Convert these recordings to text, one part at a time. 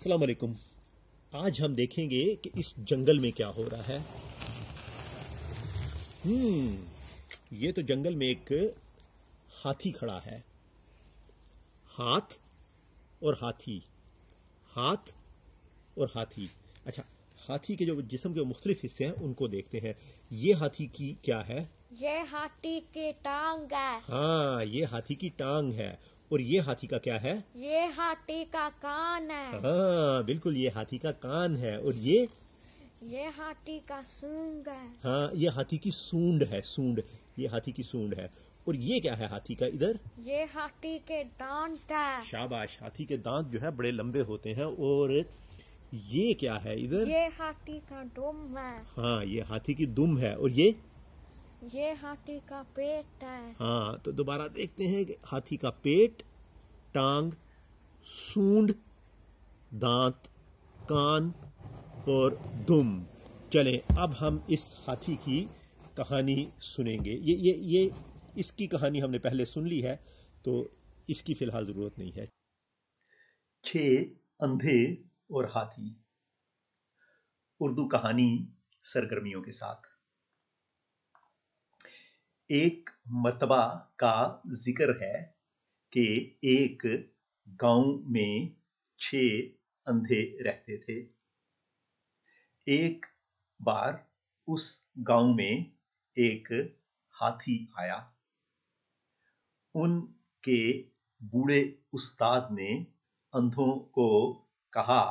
अस्सलाम वालेकुम। आज हम देखेंगे कि इस जंगल में क्या हो रहा है। ये तो जंगल में एक हाथी खड़ा है। हाथ और हाथी, हाथ और हाथी। अच्छा, हाथी के जो जिस्म के मुख्तलिफ हिस्से हैं उनको देखते हैं। ये हाथी की क्या है? ये हाथी की टांग है। हाँ, ये हाथी की टांग है। और ये हाथी का क्या है? ये हाथी का कान है। हाँ बिल्कुल, ये हाथी का कान है। और ये हाथी का सूंड है। हाँ, ये हाथी की सूंड है। सूंड, ये हाथी की सूंड है। और ये क्या है हाथी का इधर? ये हाथी के दांत है। शाबाश, हाथी के दांत जो है बड़े लंबे होते हैं। और ये क्या है इधर? ये हाथी का दुम है। हाँ, ये हाथी की दुम है। और ये हाथी का पेट है। हाँ, तो दोबारा देखते हैं कि हाथी का पेट, टांग, सूंड, दांत, कान और दुम। चलें, अब हम इस हाथी की कहानी सुनेंगे। ये इसकी कहानी हमने पहले सुन ली है, तो इसकी फिलहाल जरूरत नहीं है। 6 अंधे और हाथी, उर्दू कहानी सरगर्मियों के साथ। एक मर्तबा का जिक्र है कि एक गांव में 6 अंधे रहते थे। एक बार उस गांव में एक हाथी आया। उनके बूढ़े उस्ताद ने अंधों को कहा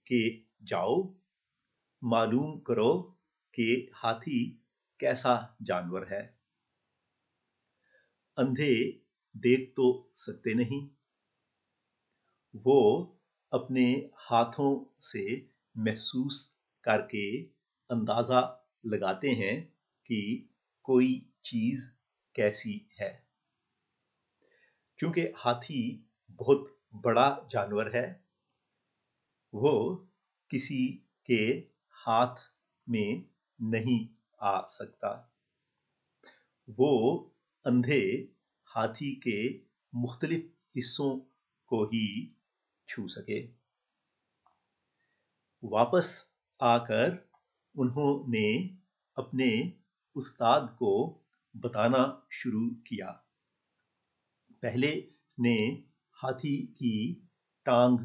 कि जाओ मालूम करो कि हाथी कैसा जानवर है। अंधे देख तो सकते नहीं, वो अपने हाथों से महसूस करके अंदाजा लगाते हैं कि कोई चीज कैसी है। क्योंकि हाथी बहुत बड़ा जानवर है, वो किसी के हाथ में नहीं आ सकता। वो अंधे हाथी के मुख्तलिफ हिस्सों को ही छू सके। वापस आकर उन्होंने अपने उस्ताद को बताना शुरू किया। पहले ने हाथी की टांग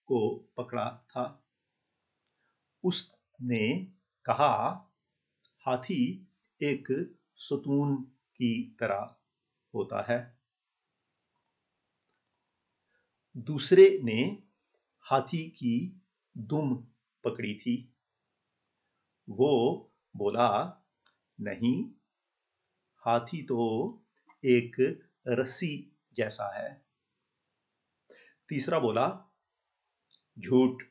को पकड़ा था। उसने कहा हाथी एक सतून की तरह होता है। दूसरे ने हाथी की दुम पकड़ी थी। वो बोला नहीं, हाथी तो एक रस्सी जैसा है। तीसरा बोला झूठ,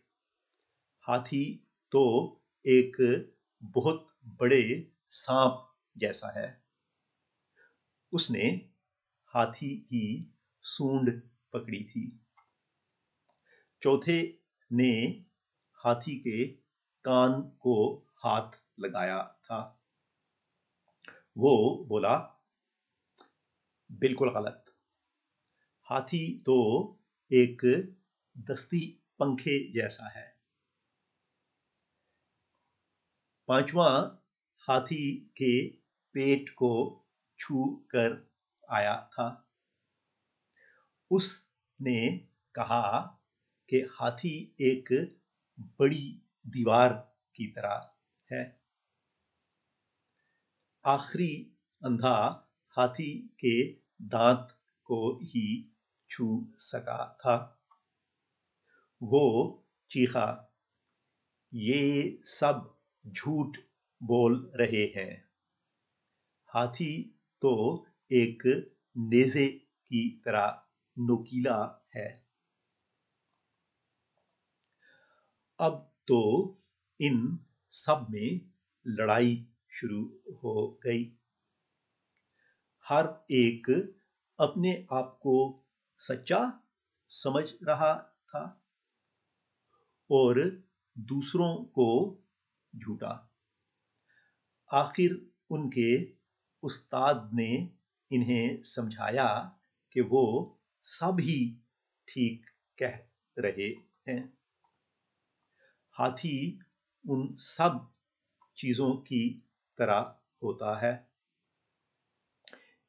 हाथी तो एक बहुत बड़े सांप जैसा है। उसने हाथी की सूंड पकड़ी थी। चौथे ने हाथी के कान को हाथ लगाया था। वो बोला बिल्कुल गलत, हाथी तो एक दस्ती पंखे जैसा है। पांचवा हाथी के पेट को छू कर आया था। उसने कहा कि हाथी एक बड़ी दीवार की तरह है। आखिरी अंधा हाथी के दांत को ही छू सका था। वो चीखा, ये सब झूठ बोल रहे हैं, हाथी तो एक नेज़े की तरह नोकीला है। अब तो इन सब में लड़ाई शुरू हो गई। हर एक अपने आप को सच्चा समझ रहा था और दूसरों को झूठा। आखिर उनके उस्ताद ने इन्हें समझाया कि वो सब ही ठीक कह रहे हैं। हाथी उन सब चीज़ों की तरह होता है।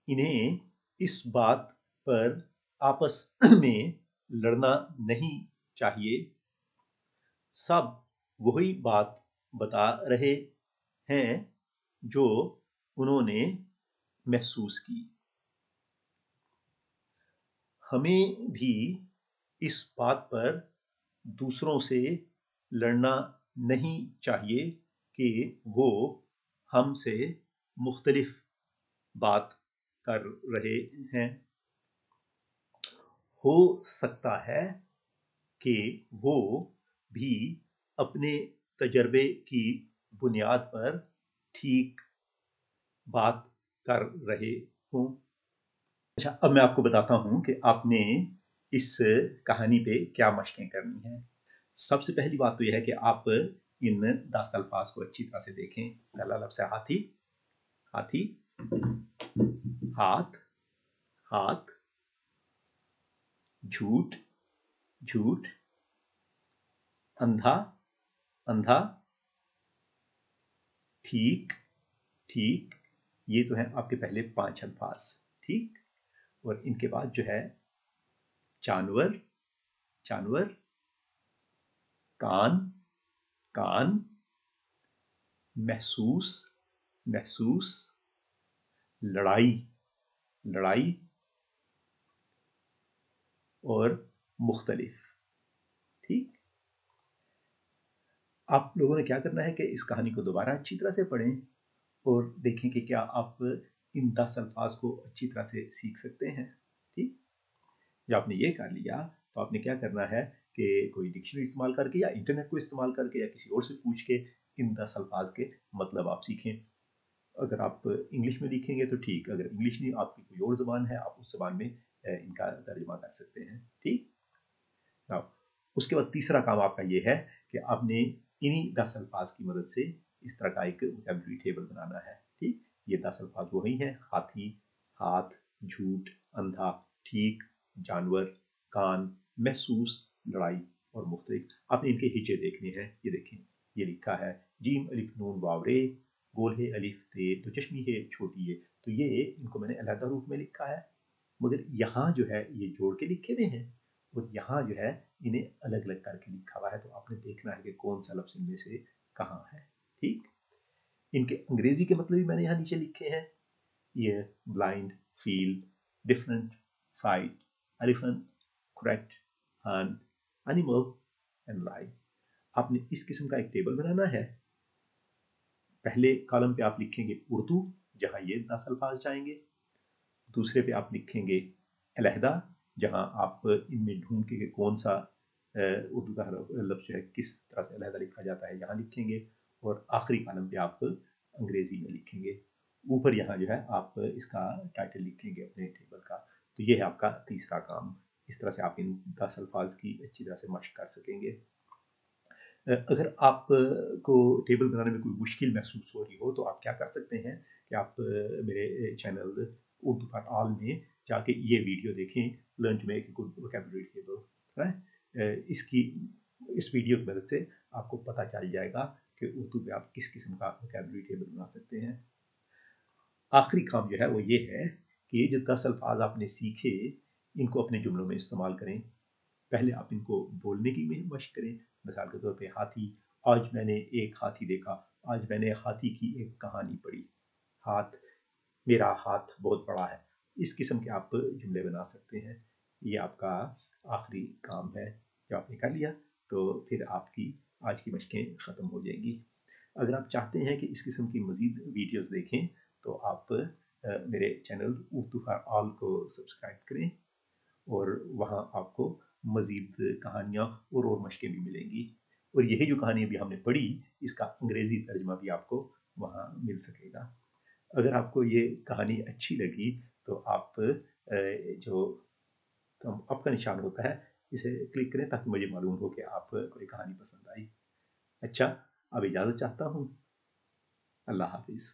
इन्हें इस बात पर आपस में लड़ना नहीं चाहिए। सब वही बात बता रहे हैं जो उन्होंने महसूस की। हमें भी इस बात पर दूसरों से लड़ना नहीं चाहिए कि वो हमसे मुख्तलिफ बात कर रहे हैं। हो सकता है कि वो भी अपने तजर्बे की बुनियाद पर ठीक बात कर रहे हों। अच्छा, अब मैं आपको बताता हूँ कि आपने इस कहानी पे क्या मशकें करनी हैं। सबसे पहली बात तो यह है कि आप इन 10 अल्फाज को अच्छी तरह से देखें। पहला लफ्ज़ है हाथी, हाथी, हाथ, हाथ, झूठ, झूठ, अंधा, अंधा, ठीक, ठीक। ये तो हैं आपके पहले 5 अल्फाज, ठीक। और इनके बाद जो है जानवर, जानवर, कान, कान, महसूस, महसूस, लड़ाई, लड़ाई, और मुख्तलिफ, ठीक। आप लोगों ने क्या करना है कि इस कहानी को दोबारा अच्छी तरह से पढ़ें और देखें कि क्या आप इन 10 अल्फाज को अच्छी तरह से सीख सकते हैं, ठीक। जब आपने ये कर लिया तो आपने क्या करना है कि कोई डिक्शनरी इस्तेमाल करके या इंटरनेट को इस्तेमाल करके या किसी और से पूछ के इन 10 अल्फाज के मतलब आप सीखें। अगर आप इंग्लिश में लिखेंगे तो ठीक, अगर इंग्लिश नहीं आपकी कोई और ज़बान है आप उस ज़बान में इनका तर्जुमा कर सकते हैं, ठीक। उसके बाद तीसरा काम आपका ये है कि आपने इन्हीं 10 अल्फाज की मदद से इस तरह का एक वोकैबुलरी टेबल बनाना है, ठीक। ये 10 अल्फाज वही हैं, हाथी, हाथ, झूठ, अंधा, ठीक, जानवर, कान, महसूस, लड़ाई और मुख्तलिफ। आपने इनके हिज्जे देखने हैं। ये देखें, ये लिखा है जीम अलिफ नून वाव रे, गोल है अलिफ ते, तो चश्मी है छोटी है। तो ये इनको मैंने अलहदा रूप में लिखा है, मगर यहाँ जो है ये जोड़ के लिखे हुए हैं और यहाँ जो है इन्हें अलग अलग करके लिखा हुआ है। तो आपने देखना है कि कौन सा लफ्ज़ इनमें से कहाँ है, ठीक। इनके अंग्रेजी के मतलब भी मैंने यहाँ नीचे लिखे हैं। ये blind, feel, different, fight, elephant, correct, Hunt, animal and lie. आपने इस किस्म का एक टेबल बनाना है। पहले कॉलम पे आप लिखेंगे उर्दू, जहाँ ये 10 अल्फाज जाएंगे। दूसरे पे आप लिखेंगे अलहदा, जहाँ आप इनमें ढूंढ के कौन सा उर्दू का लफ्ज़ जो है किस तरह से अलहदा लिखा जाता है यहाँ लिखेंगे। और आखिरी कॉलम पे आप अंग्रेज़ी में लिखेंगे। ऊपर यहाँ जो है आप इसका टाइटल लिखेंगे अपने टेबल का। तो ये है आपका तीसरा काम। इस तरह से आप इन 10 अल्फाज की अच्छी तरह से मशक कर सकेंगे। अगर आप को टेबल बनाने में कोई मुश्किल महसूस हो रही हो तो आप क्या कर सकते हैं कि आप मेरे चैनल उर्दू फॉर ऑल में जाके ये वीडियो देखें, learn to make a good vocabulary table, right. इस वीडियो की मदद से आपको पता चल जाएगा कि उर्दू में आप किस किस्म का वोकैबुलरी टेबल बना सकते हैं। आखिरी काम जो है वो ये है कि ये जो 10 अल्फाज आपने सीखे इनको अपने जुमलों में इस्तेमाल करें। पहले आप इनको बोलने की मशक करें। मिसाल के तौर पे हाथी, आज मैंने एक हाथी देखा, आज मैंने हाथी की एक कहानी पढ़ी। हाथ, मेरा हाथ बहुत बड़ा है। इस किस्म के आप जुमले बना सकते हैं। ये आपका आखिरी काम है। जब आपने कर लिया तो फिर आपकी आज की मशकें ख़त्म हो जाएंगी। अगर आप चाहते हैं कि इस किस्म की मज़ीद वीडियोस देखें तो आप मेरे चैनल उर्दू फॉर ऑल को सब्सक्राइब करें और वहाँ आपको मज़ीद कहानियाँ और मशकें भी मिलेंगी। और यही जो कहानी अभी हमने पढ़ी इसका अंग्रेज़ी तर्जुमा भी आपको वहाँ मिल सकेगा। अगर आपको ये कहानी अच्छी लगी तो आप जो अप का निशान होता है इसे क्लिक करें ताकि मुझे मालूम हो कि आप कोई कहानी पसंद आई। अच्छा, अब इजाज़त चाहता हूँ। अल्लाह हाफिज़।